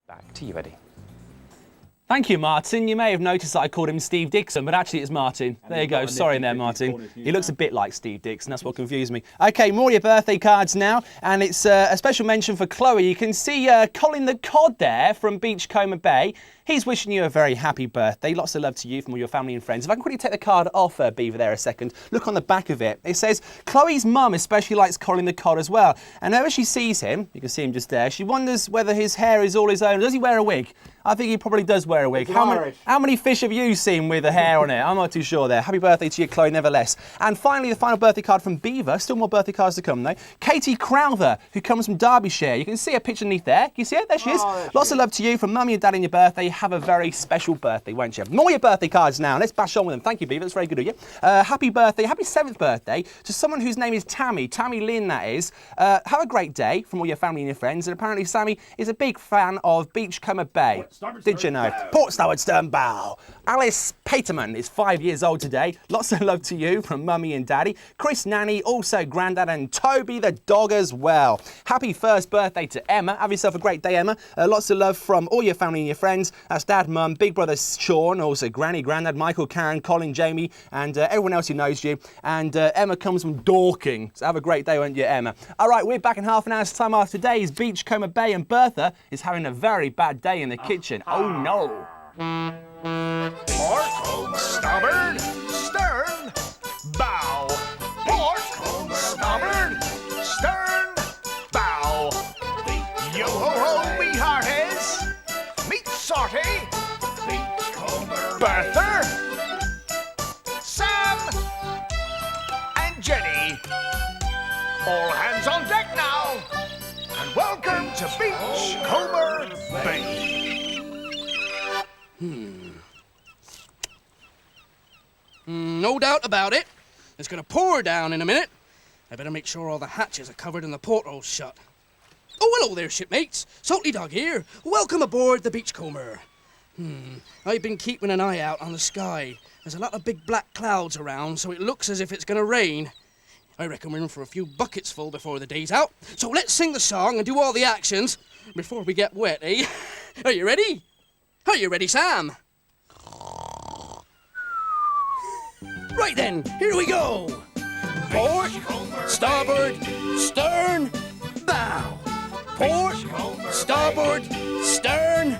Back to you, Eddie. Thank you, Martin. You may have noticed that I called him Steve Dixon, but actually it's Martin. There you go. Sorry there, Martin. He looks a bit like Steve Dixon. That's what confused me. OK, more of your birthday cards now. And it's a special mention for Chloe. You can see Colin the Cod there from Beachcomber Bay. He's wishing you a very happy birthday. Lots of love to you from all your family and friends. If I can quickly take the card off, Beaver, there a second. Look on the back of it. It says, Chloe's mum especially likes Colin the Cod as well. And whenever she sees him, you can see him just there, she wonders whether his hair is all his own. Does he wear a wig? I think he probably does wear a wig. How many fish have you seen with a hair on it? I'm not too sure there. Happy birthday to you, Chloe, nevertheless. And finally, the final birthday card from Beaver. Still more birthday cards to come, though. Katie Crowther, who comes from Derbyshire. You can see her picture underneath there. Can you see it? There she is. Lots of love to you from Mummy and Daddy on your birthday. Have a very special birthday, won't you? More your birthday cards now. Let's bash on with them. Thank you, Beaver. That's very good of you. Happy birthday, happy 7th birthday to someone whose name is Tammy. Tammy Lynn, that is. Have a great day from all your family and your friends. And apparently, Sammy is a big fan of Beachcomber Bay. Did you know? Port starboard stern bow. Alice Paterman is 5 years old today. Lots of love to you from Mummy and Daddy. Chris Nanny, also Grandad, and Toby the dog as well. Happy 1st birthday to Emma. Have yourself a great day, Emma. Lots of love from all your family and your friends. That's Dad, Mum, Big Brother Sean, also Granny, Grandad, Michael, Karen, Colin, Jamie, and everyone else who knows you. And Emma comes from Dorking. So have a great day, won't you, Emma? All right, we're back in half an hour's time after today's Beachcomber Bay, and Bertha is having a very bad day in the kitchen. Oh, no. Port, starboard, stern, bow. Port, starboard, stern, bow. Yo-ho-ho, me hearties. Meet Sorty, Bertha, Sam, and Jenny. All hands on deck now. And welcome to Beachcomber Bay. No doubt about it. It's going to pour down in a minute. I better make sure all the hatches are covered and the portholes shut. Oh, hello there, shipmates. Salty Dog here. Welcome aboard the Beachcomber. I've been keeping an eye out on the sky. There's a lot of big black clouds around, so it looks as if it's going to rain. I reckon we're in for a few buckets full before the day's out. So let's sing the song and do all the actions before we get wet, eh? Are you ready? Are you ready, Sam? Right then, here we go. Port, starboard, stern, bow. Port, starboard, stern,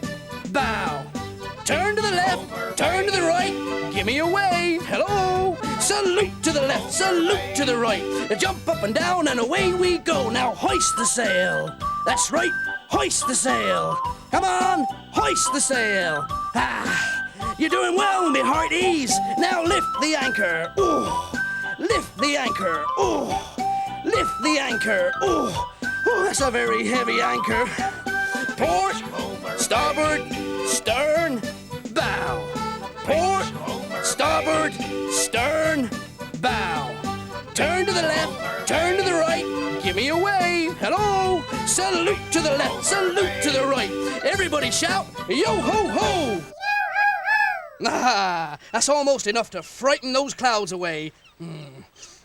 bow. Turn to the left, turn to the right, give me a wave, hello. Salute to the left, salute to the right. Jump up and down and away we go. Now hoist the sail. That's right, hoist the sail. Come on, hoist the sail. You're doing well, me hearties. Now lift the anchor. Ooh, lift the anchor. Ooh, lift the anchor. Ooh, that's a very heavy anchor. Port, starboard, stern, bow. Port, starboard, stern, bow. Turn to the left, turn to the right, give me a wave, hello. Salute to the left, salute to the right. Everybody shout, yo-ho-ho. That's almost enough to frighten those clouds away.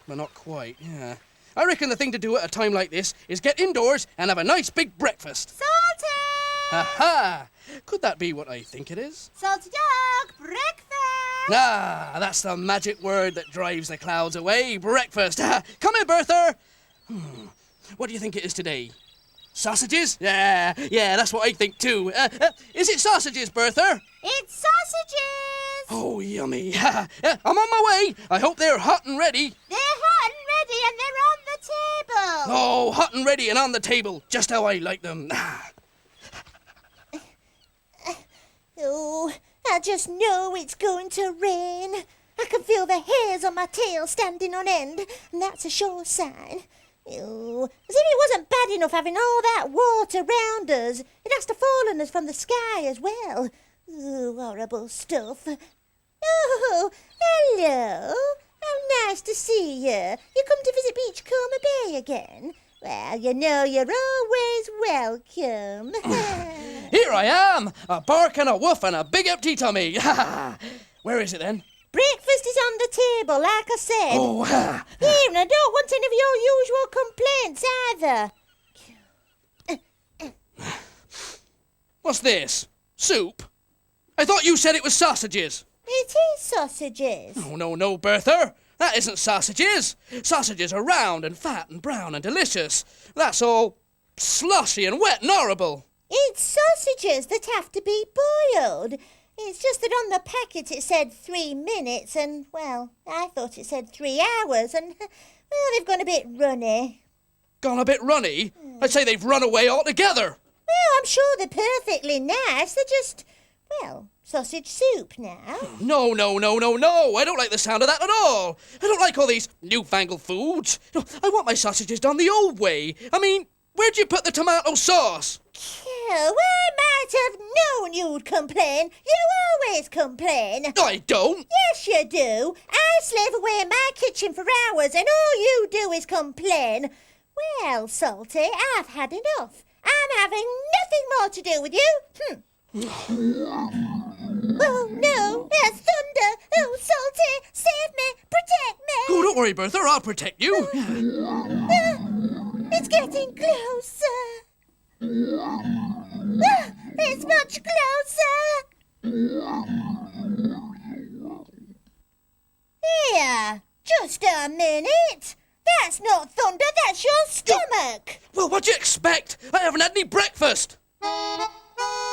But not quite, yeah. I reckon the thing to do at a time like this is get indoors and have a nice big breakfast. Salty! Ha! Could that be what I think it is? Salty Dog, breakfast! That's the magic word that drives the clouds away. Breakfast. Come here, Bertha. What do you think it is today? Sausages? Yeah, that's what I think too. Is it sausages, Bertha? It's sausages! Oh, yummy. I'm on my way. I hope they're hot and ready. They're hot and ready and they're on the table. Oh, hot and ready and on the table. Just how I like them. Oh, I just know it's going to rain. I can feel the hairs on my tail standing on end, and that's a sure sign. Oh, as if it wasn't bad enough having all that water round us. It has to fall on us from the sky as well. Oh, horrible stuff. Oh, hello. How nice to see you. You come to visit Beachcomber Bay again? Well, you know you're always welcome. Here I am, a bark and a woof and a big empty tummy. Where is it then? Breakfast is on the table, like I said. Oh, Here, and I don't want any of your usual complaints either. What's this? Soup? I thought you said it was sausages. It is sausages. Oh, no, Bertha. That isn't sausages. Sausages are round and fat and brown and delicious. That's all slushy and wet and horrible. It's sausages that have to be boiled. It's just that on the packet it said 3 minutes and, well, I thought it said 3 hours and, well, they've gone a bit runny. Gone a bit runny? I'd say they've run away altogether. Well, I'm sure they're perfectly nice. They're just, well, sausage soup now. No. I don't like the sound of that at all. I don't like all these newfangled foods. No, I want my sausages done the old way. I mean, where'd you put the tomato sauce? Well, I might have known you'd complain. You always complain. I don't. Yes, you do. I slave away in my kitchen for hours and all you do is complain. Well, Salty, I've had enough. I'm having nothing more to do with you. Oh, no, there's thunder. Oh, Salty, save me, protect me. Oh, don't worry, Bertha, I'll protect you. It's getting closer. It's much closer. Here, just a minute. That's not thunder, that's your stomach. Well, what'd you expect? I haven't had any breakfast.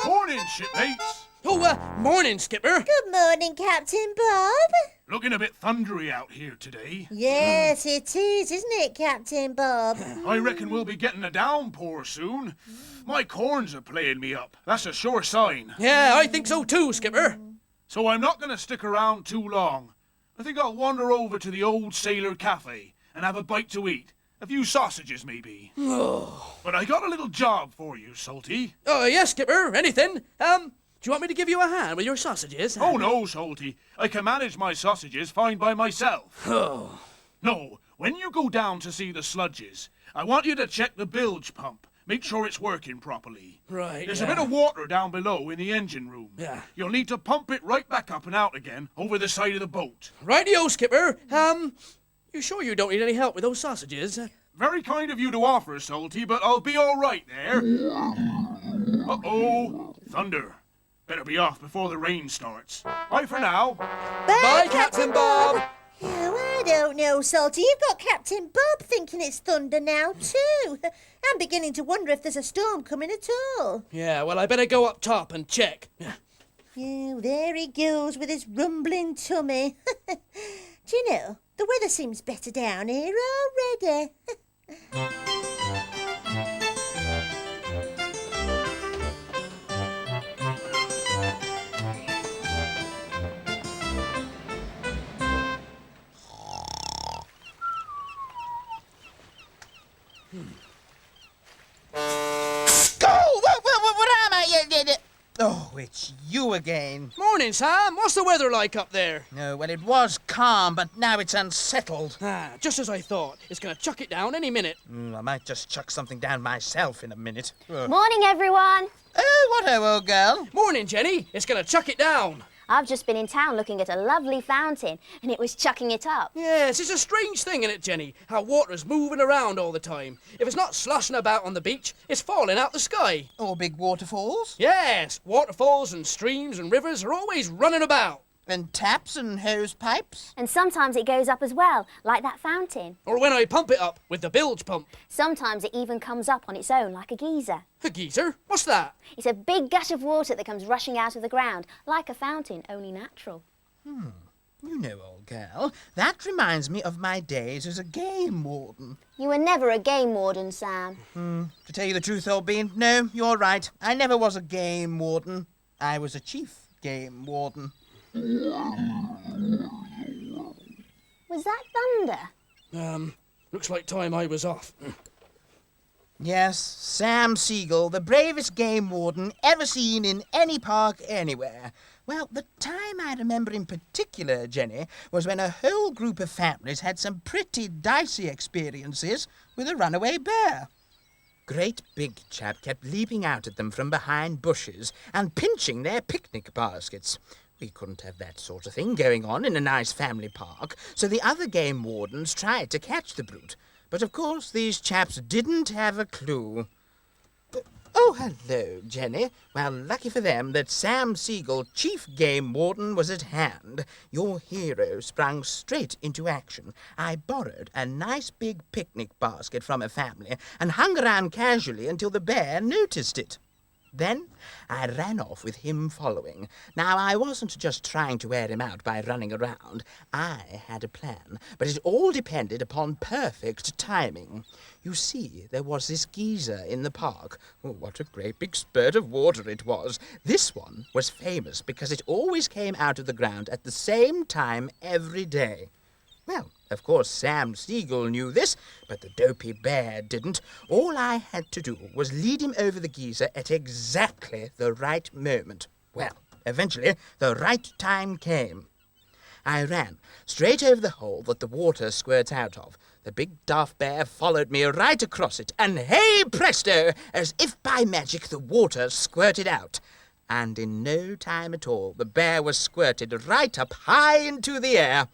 Morning, shipmates. Oh, morning, Skipper. Good morning, Captain Bob. Looking a bit thundery out here today. Yes, it is, isn't it, Captain Bob? I reckon we'll be getting a downpour soon. My corns are playing me up. That's a sure sign. Yeah, I think so too, Skipper. So I'm not going to stick around too long. I think I'll wander over to the old Sailor Cafe and have a bite to eat. A few sausages, maybe. But I got a little job for you, Salty. Oh, yes, Skipper, anything. Do you want me to give you a hand with your sausages? Oh, no, Salty. I can manage my sausages fine by myself. Oh. No, when you go down to see the Sludges, I want you to check the bilge pump. Make sure it's working properly. Right, There's yeah. a bit of water down below in the engine room. Yeah. You'll need to pump it right back up and out again over the side of the boat. Rightio, Skipper. You sure you don't need any help with those sausages? Very kind of you to offer, Salty, but I'll be all right there. Uh-oh, thunder. Better be off before the rain starts. Bye for now. Bye, Captain Bob. Oh, I don't know, Salty. You've got Captain Bob thinking it's thunder now, too. I'm beginning to wonder if there's a storm coming at all. Yeah, well, I better go up top and check. Oh, there he goes with his rumbling tummy. Do you know, the weather seems better down here already. What am I? Oh, it's you again. Morning, Sam. What's the weather like up there? No, well, it was calm, but now it's unsettled. Just as I thought. It's going to chuck it down any minute. I might just chuck something down myself in a minute. Morning, everyone. Oh, what ho, old girl. Morning, Jenny. It's going to chuck it down. I've just been in town looking at a lovely fountain, and it was chucking it up. Yes, it's a strange thing, isn't it, Jenny? How water's moving around all the time. If it's not sloshing about on the beach, it's falling out the sky. Or big waterfalls. Yes, waterfalls and streams and rivers are always running about. And taps and hose pipes. And sometimes it goes up as well, like that fountain. Or when I pump it up with the bilge pump. Sometimes it even comes up on its own, like a geyser. A geyser? What's that? It's a big gush of water that comes rushing out of the ground, like a fountain, only natural. You know, old girl, that reminds me of my days as a game warden. You were never a game warden, Sam. To tell you the truth, old bean, no, you're right. I never was a game warden. I was a chief game warden. Was that thunder? Looks like time I was off. Yes, Sam Siegel, the bravest game warden ever seen in any park anywhere. Well, the time I remember in particular, Jenny, was when a whole group of families had some pretty dicey experiences with a runaway bear. Great big chap kept leaping out at them from behind bushes and pinching their picnic baskets. We couldn't have that sort of thing going on in a nice family park, so the other game wardens tried to catch the brute. But of course these chaps didn't have a clue. Oh, hello, Jenny. Well, lucky for them that Sam Seagull, Chief Game Warden, was at hand. Your hero sprang straight into action. I borrowed a nice big picnic basket from a family and hung around casually until the bear noticed it. Then I ran off with him following. Now, I wasn't just trying to wear him out by running around. I had a plan, but it all depended upon perfect timing. You see, there was this geyser in the park. Oh, what a great big spurt of water it was. This one was famous because it always came out of the ground at the same time every day. Well, of course, Sam Seagull knew this, but the dopey bear didn't. All I had to do was lead him over the geyser at exactly the right moment. Well, eventually, the right time came. I ran straight over the hole that the water squirts out of. The big daft bear followed me right across it, and hey presto, as if by magic, the water squirted out. And in no time at all, the bear was squirted right up high into the air.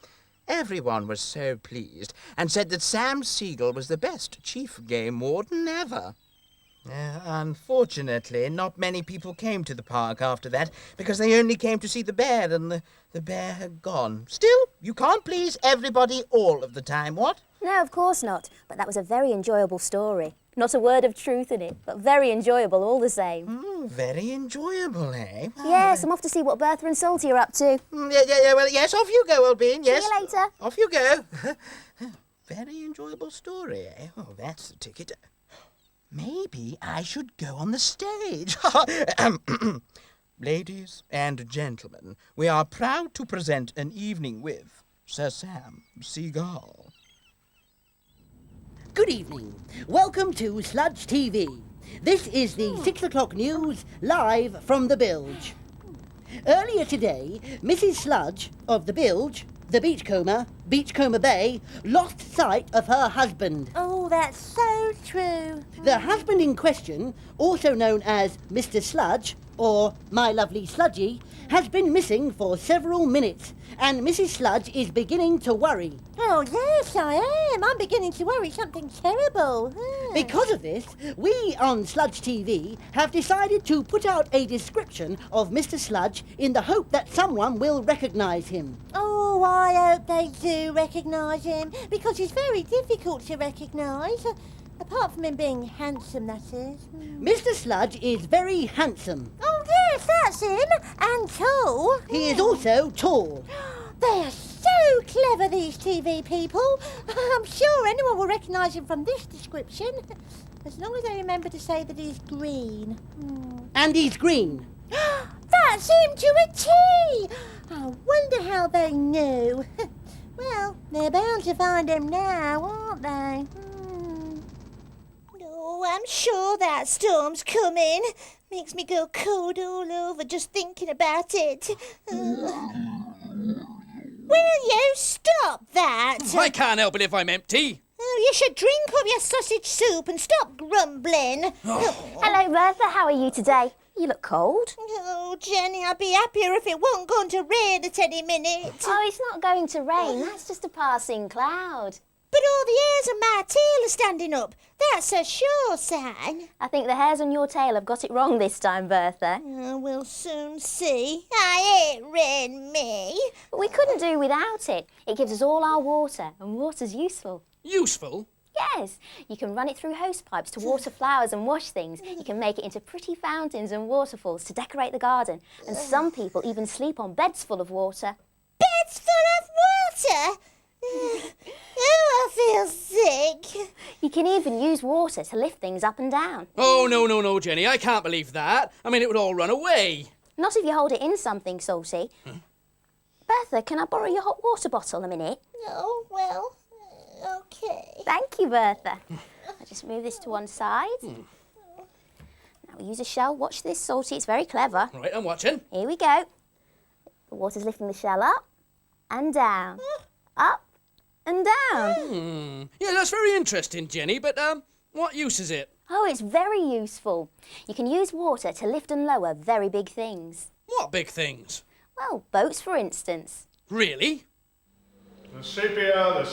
Everyone was so pleased and said that Sam Seagull was the best Chief Game Warden ever. Unfortunately, not many people came to the park after that because they only came to see the bear, and the bear had gone. Still, you can't please everybody all of the time, what? No, of course not. But that was a very enjoyable story. Not a word of truth in it, but very enjoyable all the same. Very enjoyable, eh? Well, Yes, I'm off to see what Bertha and Salty are up to. well, yes, off you go, old bean, yes. See you later. Off you go. Very enjoyable story, eh? Oh, that's the ticket. Maybe I should go on the stage. Ladies and gentlemen, we are proud to present an evening with Sir Sam Seagull. Good evening. Welcome to Sludge TV. This is the 6 o'clock news live from the bilge. Earlier today, Mrs Sludge of the bilge, the Beachcomber Bay, lost sight of her husband. Oh, that's so true. The husband in question, also known as Mr Sludge, or My Lovely Sludgy, has been missing for several minutes, and Mrs Sludge is beginning to worry. Oh, yes, I am. I'm beginning to worry something terrible. Because of this, we on Sludge TV have decided to put out a description of Mr Sludge in the hope that someone will recognise him. Oh, I hope they do recognise him, because he's very difficult to recognise. Apart from him being handsome, that is. Mr Sludge is very handsome. Oh, yes, that's him. And tall. He is also tall. They are so clever, these TV people. I'm sure anyone will recognise him from this description. As long as they remember to say that he's green. And he's green. That's him to a T! I wonder how they knew. Well, they're bound to find him now, aren't they? Oh, I'm sure that storm's coming. Makes me go cold all over just thinking about it. Will you stop that? I can't help it if I'm empty. Oh, you should drink up your sausage soup and stop grumbling. Hello, Bertha. How are you today? You look cold. Oh, Jenny, I'd be happier if it wasn't going to rain at any minute. Oh, it's not going to rain. That's just a passing cloud. But all the hairs on my tail are standing up. That's a sure sign. I think the hairs on your tail have got it wrong this time, Bertha. We'll soon see. I ain't rain me. But we couldn't do without it. It gives us all our water, and water's useful. Useful? Yes, you can run it through hose pipes to water flowers and wash things. You can make it into pretty fountains and waterfalls to decorate the garden. And some people even sleep on beds full of water. Beds full of water? Oh, I feel sick. You can even use water to lift things up and down. Oh, no, Jenny, I can't believe that. I mean, it would all run away. Not if you hold it in something, Salty. Bertha, can I borrow your hot water bottle a minute? Oh, well, okay. Thank you, Bertha. I'll just move this to one side. Now we use a shell. Watch this, Salty. It's very clever. Right, I'm watching. Here we go. The water's lifting the shell up and down. Up and down. Yeah, that's very interesting, Jenny, but, what use is it? Oh, it's very useful. You can use water to lift and lower very big things. What big things? Well, boats, for instance. Really? The sepia,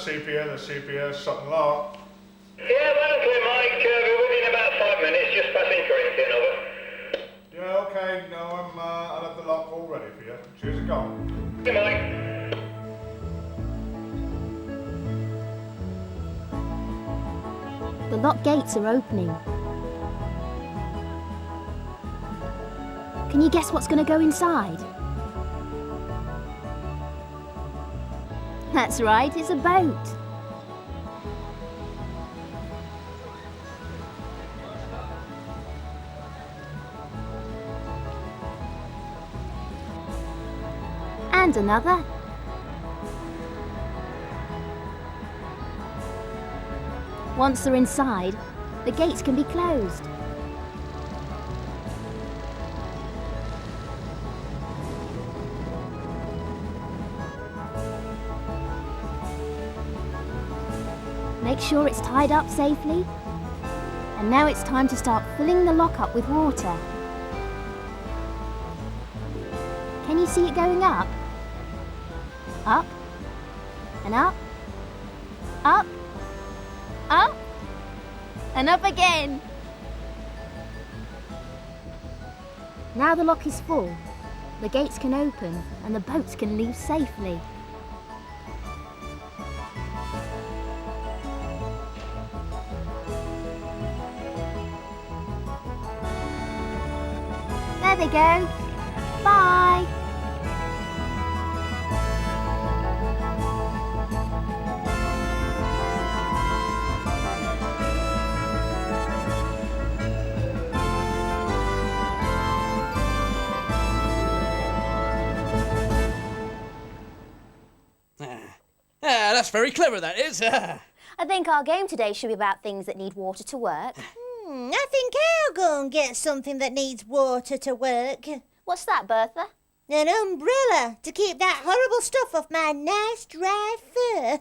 something like. Yeah, well, okay, Mike. We're within about 5 minutes. Just passing Corinthian, over. Yeah, okay. No, I'll have the lock all ready for you. Cheers and go. Hey, Mike. The lock gates are opening. Can you guess what's going to go inside? That's right, it's a boat. And another. Once they're inside, the gates can be closed. Make sure it's tied up safely. And now it's time to start filling the lock up with water. Can you see it going up? Up and up, up, up, and up again. Now the lock is full, the gates can open and the boats can leave safely. There they go. Bye. That's very clever, that is. I think our game today should be about things that need water to work. I think I'll go and get something that needs water to work. What's that, Bertha? An umbrella to keep that horrible stuff off my nice dry fur.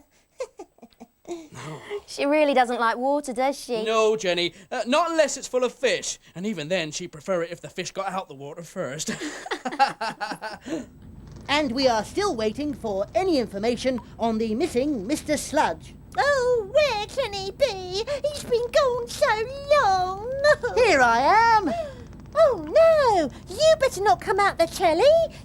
She really doesn't like water, does she? No, Jenny, not unless it's full of fish. And even then, she'd prefer it if the fish got out the water first. And we are still waiting for any information on the missing Mr. Sludge. Oh, where can he be? He's been gone so long. Here I am. Oh, no. You better not come out the telly.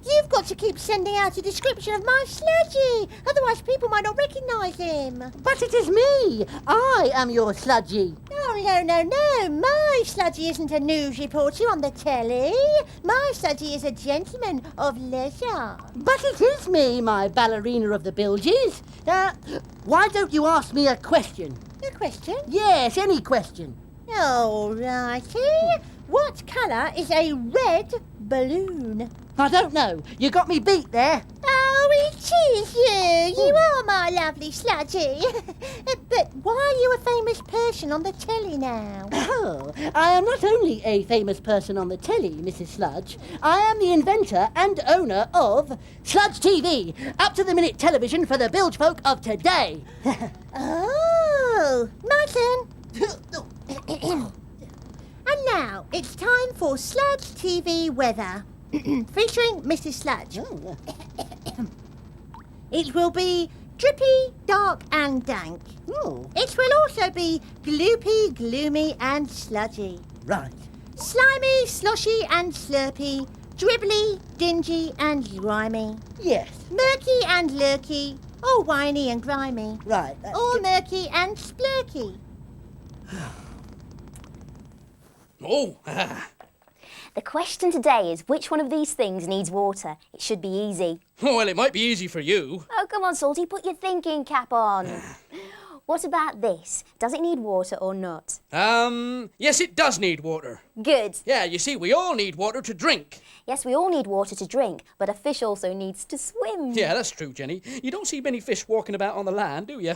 You've got to keep sending out a description of my Sludgy. Otherwise, people might not recognise him. But it is me. I am your Sludgy. Oh, no. My Sludgy isn't a news reporter on the telly. My Sludgy is a gentleman of leisure. But it is me, my ballerina of the bilges. Why don't you ask me a question? A question? Yes, any question. All righty. What colour is a red balloon? I don't know. You got me beat there. Oh, it is you. You are my lovely Sludgy. But why are you a famous person on the telly now? Oh, I am not only a famous person on the telly, Mrs. Sludge. I am the inventor and owner of Sludge TV, up-to-the-minute television for the bilge folk of today. Oh, my turn. And now, it's time for Sludge TV weather, featuring Mrs. Sludge. Oh. It will be drippy, dark and dank. Oh, It will also be gloopy, gloomy and sludgy. right. Slimy, sloshy and slurpy, dribbly, dingy and grimy. Yes, Murky and lurky, or whiny and grimy. right. That's Or good. murky and splurky. Oh, The question today is which one of these things needs water? It should be easy. well, it might be easy for you. Oh, come on, Salty, put your thinking cap on. What about this? Does it need water or not? Yes, it does need water. Good. Yeah, you see, we all need water to drink. Yes, we all need water to drink, but a fish also needs to swim. Yeah, that's true, Jenny. You don't see many fish walking about on the land, do you?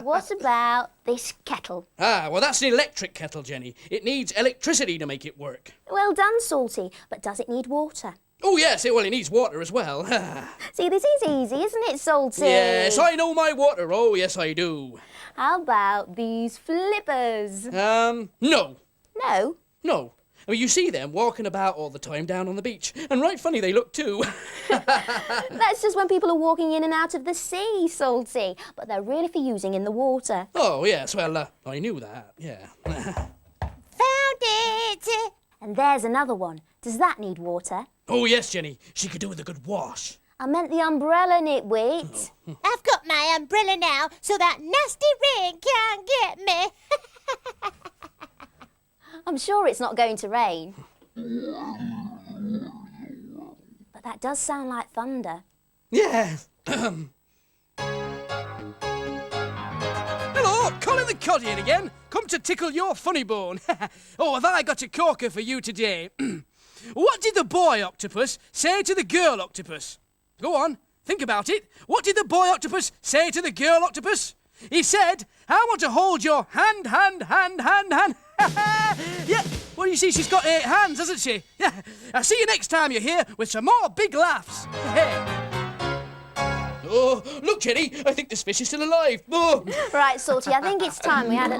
What about this kettle? Ah, well, that's an electric kettle, Jenny. It needs electricity to make it work. Well done, Salty, but does it need water? Oh, yes, it needs water as well. See, this is easy, isn't it, Salty? Yes, I know my water. Oh, yes, I do. How about these flippers? No. No? No. mean, you see them walking about all the time down on the beach, and right funny they look too. That's just when people are walking in and out of the sea, Salty. But they're really for using in the water. Oh, yes, well, I knew that, yeah. Found it! And there's another one. Does that need water? Oh, yes, Jenny. She could do with a good wash. I meant the umbrella, Nitwit. I've got my umbrella now, so that nasty rain can't get me. I'm sure it's not going to rain. But that does sound like thunder. Yeah. Hello, Colin the Cod here again. Come to tickle your funny bone. Oh, have I got a corker for you today? What did the boy octopus say to the girl octopus? Go on, think about it. What did the boy octopus say to the girl octopus? He said, I want to hold your hand. Yeah, well, you see, she's got 8 hands, hasn't she? Yeah. I'll see you next time you're here with some more big laughs. Oh, look, Jenny, I think this fish is still alive. Oh. Right, Salty, I think it's time we had a...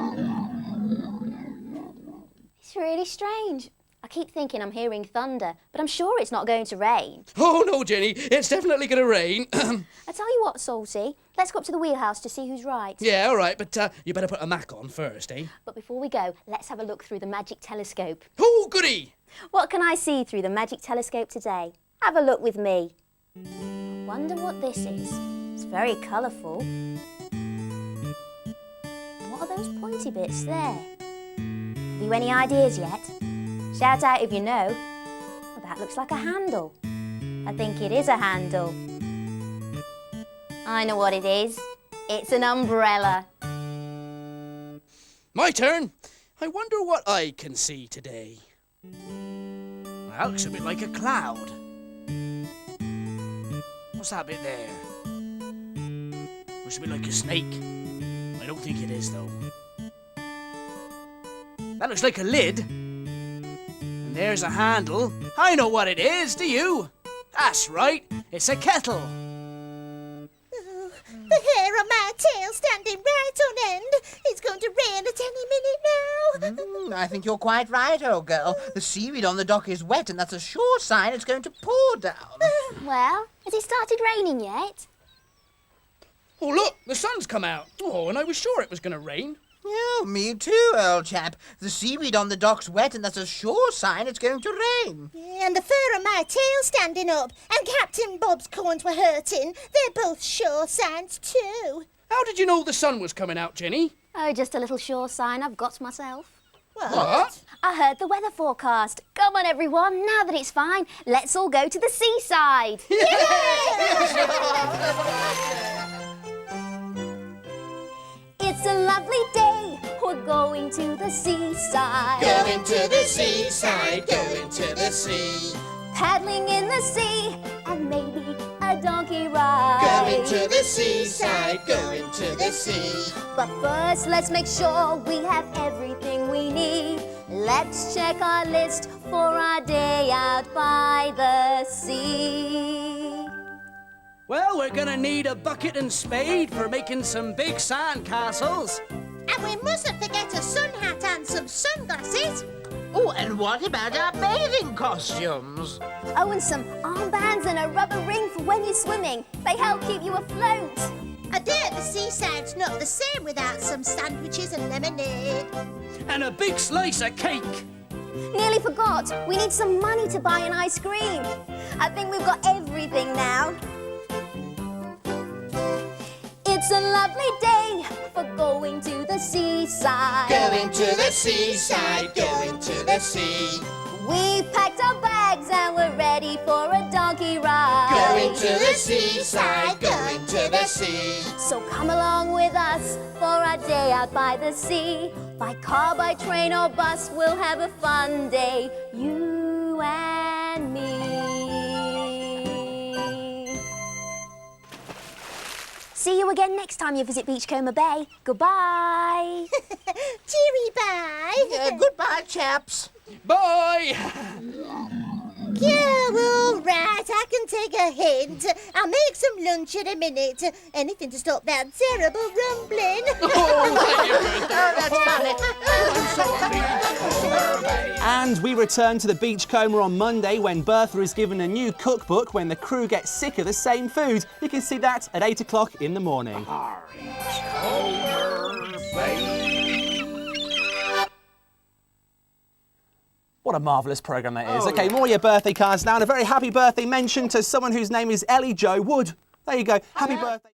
It's really strange. I keep thinking I'm hearing thunder, but I'm sure it's not going to rain. Oh, no, Jenny, it's definitely going to rain. I tell you what, Salty, let's go up to the wheelhouse to see who's right. Yeah, all right, but you better put a Mac on first, eh? But before we go, let's have a look through the magic telescope. Oh, goody! What can I see through the magic telescope today? Have a look with me. I wonder what this is. It's very colourful. What are those pointy bits there? Have you any ideas yet? Shout out if you know. Well, that looks like a handle. I think it is a handle. I know what it is. It's an umbrella. My turn. I wonder what I can see today. That looks a bit like a cloud. What's that bit there? Looks a bit like a snake. I don't think it is, though. That looks like a lid. And there's a handle. I know what it is, do you? That's right, it's a kettle. The hair on my tail standing right on end. It's going to rain at any minute now. I think you're quite right, old girl. The seaweed on the dock is wet, and that's a sure sign it's going to pour down. Well, has it started raining yet? Oh, look, the sun's come out. Oh, and I was sure it was going to rain. Oh, me too, old chap. The seaweed on the dock's wet, and that's a sure sign it's going to rain. Yeah, and the fur on my tail standing up, and Captain Bob's corns were hurting. They're both sure signs too. How did you know the sun was coming out, Jenny? Oh, just a little sure sign I've got myself. What? I heard the weather forecast. Come on, everyone. Now that it's fine, let's all go to the seaside. It's a lovely day. We're going to the seaside. Going to the seaside, going to the sea. Paddling in the sea and maybe a donkey ride. Going to the seaside, going to the sea. But first, let's make sure we have everything we need. Let's check our list for our day out by the sea. Well, we're gonna need a bucket and spade for making some big sand castles. And we mustn't forget a sun hat and some sunglasses. Oh, and what about our bathing costumes? Oh, and some armbands and a rubber ring for when you're swimming. They help keep you afloat. A day at the seaside's not the same without some sandwiches and lemonade. And a big slice of cake. Nearly forgot. We need some money to buy an ice cream. I think we've got everything now. It's a lovely day for going to the seaside. Going to the seaside, going to the sea. We've packed our bags and we're ready for a donkey ride. Going to the seaside, going to the sea. So come along with us for our day out by the sea. By car, by train or bus, we'll have a fun day, you and me. See you again next time you visit Beachcomber Bay. Goodbye. Cheery bye. Goodbye, chaps. Bye. Yeah, all right. right, I can take a hint. I'll make some lunch in a minute. Anything to stop that terrible rumbling. And we return to the Beachcomber on Monday when Bertha is given a new cookbook when the crew gets sick of the same food. You can see that at 8 o'clock in the morning. What a marvellous programme that is. OK, more of your birthday cards now, and a very happy birthday mention to someone whose name is Ellie Jo Wood. There you go. Happy birthday.